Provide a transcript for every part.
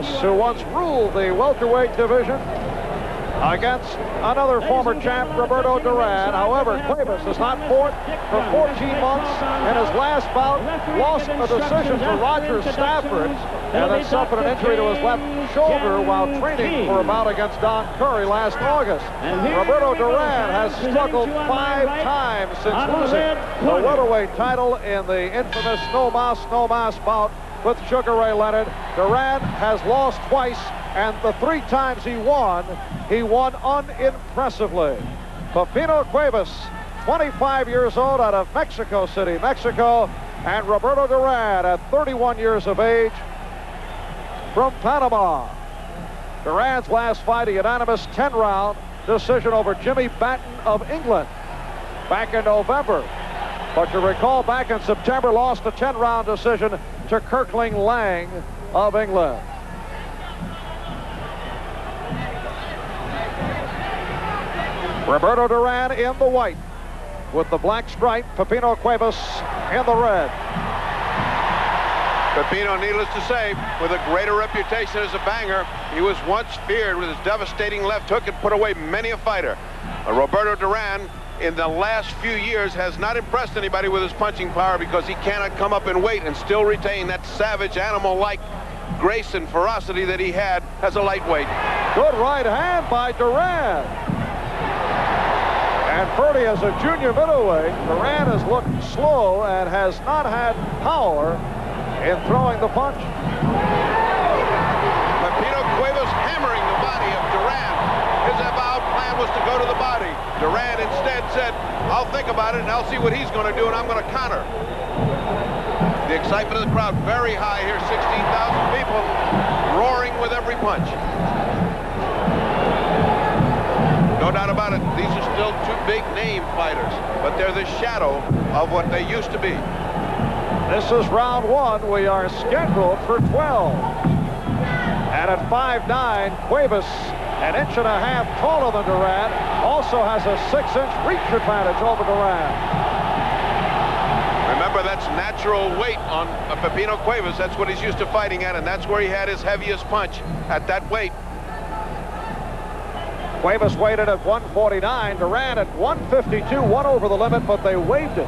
Cueves, who once ruled the welterweight division, against another former champ, Roberto Duran. However, Cueves has not fought for 14 months. In his last bout, lost a decision to Roger Stafford, and then suffered an injury to his left shoulder while training for a bout against Don Curry last August. Roberto Duran has struggled 5 times since losing the welterweight title in the infamous no mas bout with Sugar Ray Leonard. Duran has lost twice, and the 3 times he won unimpressively. Pipino Cueves, 25 years old, out of Mexico City, Mexico, and Roberto Duran at 31 years of age from Panama. Duran's last fight, a unanimous 10-round decision over Jimmy Batten of England back in November. But you recall, back in September, lost a 10-round decision to Kirkling Lang of England. Roberto Duran in the white with the black stripe, Pipino Cueves in the red. Pipino, needless to say, with a greater reputation as a banger, he was once feared with his devastating left hook and put away many a fighter. Roberto Duran, in the last few years, has not impressed anybody with his punching power because he cannot come up in weight and still retain that savage, animal-like grace and ferocity that he had as a lightweight. Good right hand by Duran. And Purdy, as a junior middleweight, Duran has looked slow and has not had power in throwing the punch. Pipino Cueves hammering the body of Duran. His avowed plan was to go to the body. Duran instead said, I'll think about it and I'll see what he's going to do and I'm going to counter. The excitement of the crowd very high here, 16,000 people roaring with every punch. No doubt about it, these are still 2 big-name fighters, but they're the shadow of what they used to be. This is round 1. We are scheduled for 12. And at 5'9", Cueves, an inch and a half taller than Duran, also has a 6-inch reach advantage over Duran. Remember, that's natural weight on Pipino Cueves. That's what he's used to fighting at, and that's where he had his heaviest punch, at that weight. Cueves weighed in at 149, Duran at 152, one over the limit, but they waived it.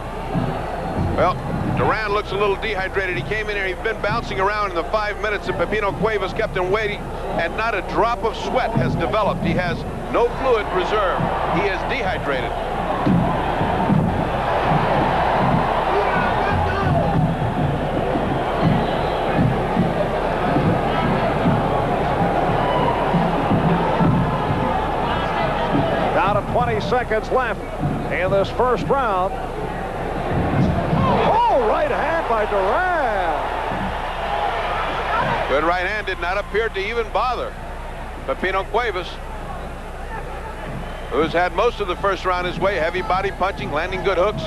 Well, Duran looks a little dehydrated. He came in here, he's been bouncing around in the 5 minutes, and Pipino Cueves kept him waiting, and not a drop of sweat has developed. He has no fluid reserve. He is dehydrated. Down to 20 seconds left in this first round. Oh, right hand by Duran. Good right hand, did not appear to even bother Pipino Cueves, who's had most of the first round his way, heavy body punching, landing good hooks.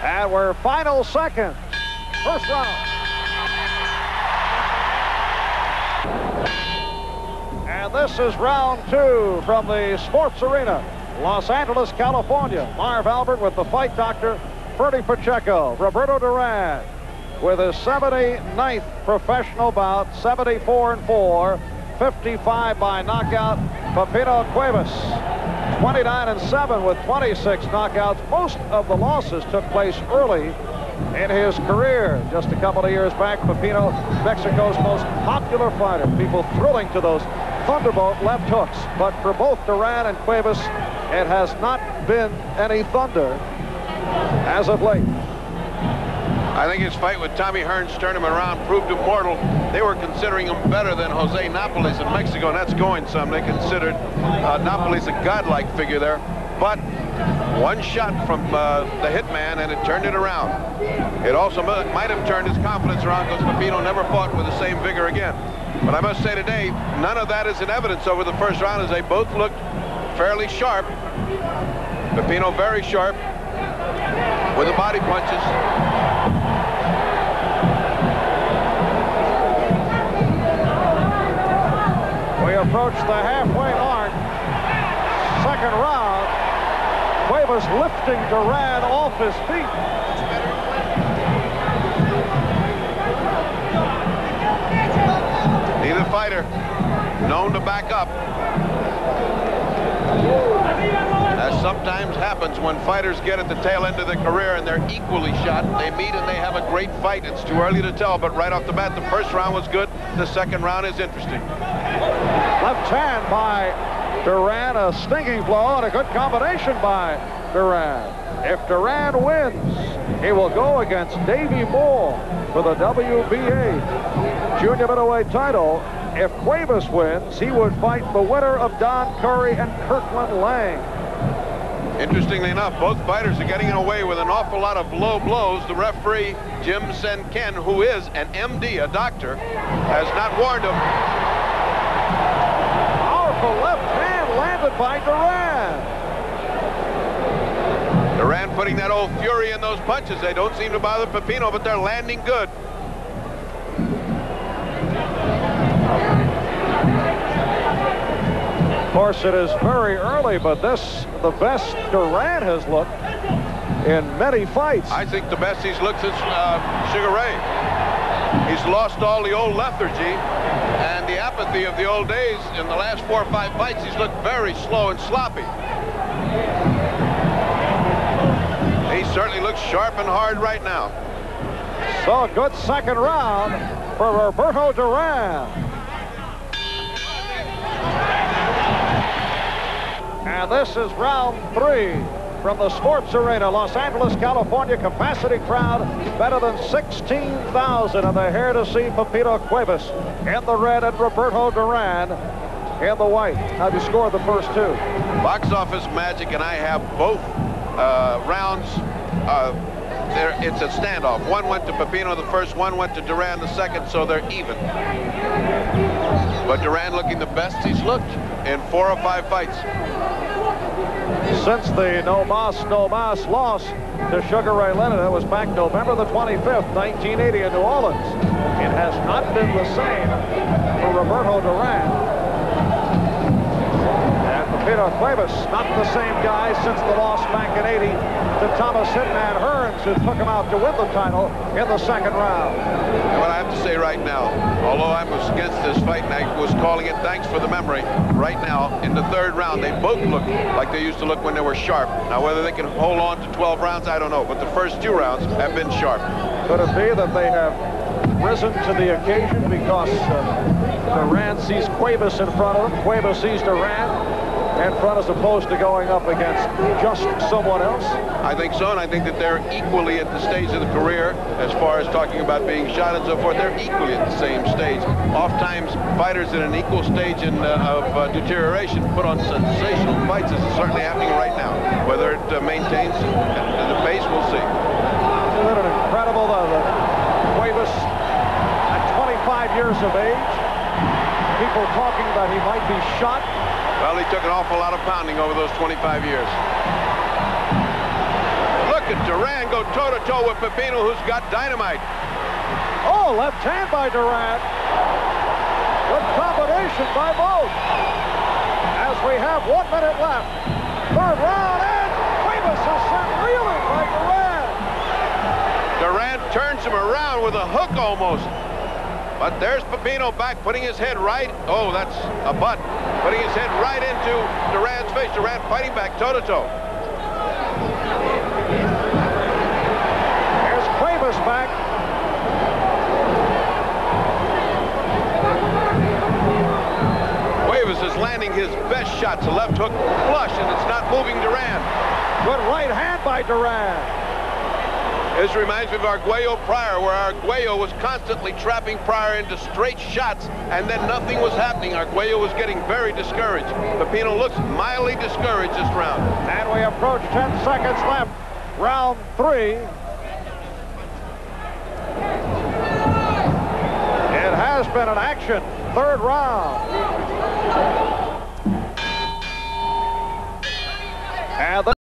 And we're final seconds. First round. And this is round 2 from the Sports Arena, Los Angeles, California. Marv Albert with the fight doctor, Ferdy Pacheco. Roberto Duran with his 79th professional bout, 74-4, 55 by knockout. Pipino Cueves, 29-7 with 26 knockouts. Most of the losses took place early in his career. Just a couple of years back, Pipino, Mexico's most popular fighter. People thrilling to those thunderbolt left hooks. But for both Duran and Cueves, it has not been any thunder as of late. I think his fight with Tommy Hearns turned him around, proved him mortal. They were considering him better than Jose Napoles in Mexico, and that's going some. They considered Napoles a godlike figure there. But one shot from the hitman, and it turned it around. It also might have turned his confidence around because Pipino never fought with the same vigor again. But I must say today, none of that is in evidence over the first round, as they both looked fairly sharp. Pipino very sharp with the body punches. We approach the halfway mark. Second round. Cueves lifting Duran off his feet. Neither fighter, known to back up. As sometimes happens when fighters get at the tail end of their career and they're equally shot. They meet and they have a great fight. It's too early to tell, but right off the bat, the first round was good. The second round is interesting. Left hand by Duran, a stinging blow, and a good combination by Duran. If Duran wins, he will go against Davey Moore for the WBA junior middleweight title. If Cuevas wins, he would fight the winner of Don Curry and Kirkland Lang. Interestingly enough, both fighters are getting away with an awful lot of low blows. The referee, Jim Senken, who is an MD, a doctor, has not warned him. Powerful left hand landed by Duran. Duran putting that old fury in those punches. They don't seem to bother Pipino, but they're landing good. Of course, it is very early, but this the best Duran has looked in many fights. I think the best he's looked since Sugar Ray. He's lost all the old lethargy and the apathy of the old days. In the last 4 or 5 fights, he's looked very slow and sloppy. He certainly looks sharp and hard right now. So a good second round for Roberto Duran. And this is round 3 from the Sports Arena, Los Angeles, California. Capacity crowd better than 16,000, and they're here to see Pipino Cueves in the red and Roberto Duran in the white. How'd you score the first 2? Box Office Magic and I have both rounds. It's a standoff. One went to Pipino the first, one went to Duran the second, so they're even. But Duran looking the best he's looked in 4 or 5 fights. Since the no mas loss to Sugar Ray Leonard, that was back November the 25th, 1980 in New Orleans. It has not been the same for Roberto Duran. And Pipino Cueves, not the same guy since the loss back in 80 to Thomas Hitman Hearns, who took him out to win the title in the second round. And what I have to say right now, although I was against this fight and I was calling it thanks for the memory, right now in the third round they both look like they used to look when they were sharp. Now whether they can hold on to 12 rounds, I don't know, but the first 2 rounds have been sharp. Could it be that they have risen to the occasion because Duran sees Cuevas in front of him, Cuevas sees Duran in front as opposed to going up against just someone else? I think so, and I think that they're equally at the stage of the career as far as talking about being shot and so forth. They're equally at the same stage. Oftentimes, fighters in an equal stage of deterioration put on sensational fights, as is certainly happening right now. Whether it maintains the pace, we'll see. Isn't it incredible, though, that Cuevas, at 25 years of age, people talking that he might be shot. Well, he took an awful lot of pounding over those 25 years. Look at Duran go toe-to-toe with Pipino, who's got dynamite. Oh, left hand by Duran. Good combination by both. As we have 1 minute left. Third round, and Cuevas is sent reeling by Duran. Duran turns him around with a hook almost. But there's Pipino back, putting his head right. Oh, that's a butt. Putting his head right into Duran's face. Duran fighting back toe-to-toe. There's Cuevas back. Cuevas is landing his best shots. A left hook flush, and it's not moving Duran. Good right hand by Duran. This reminds me of Arguello Pryor, where Arguello was constantly trapping Pryor into straight shots, and then nothing was happening. Arguello was getting very discouraged. Pipino looks mildly discouraged this round. And we approach 10 seconds left. Round 3. It has been an action. Third round. And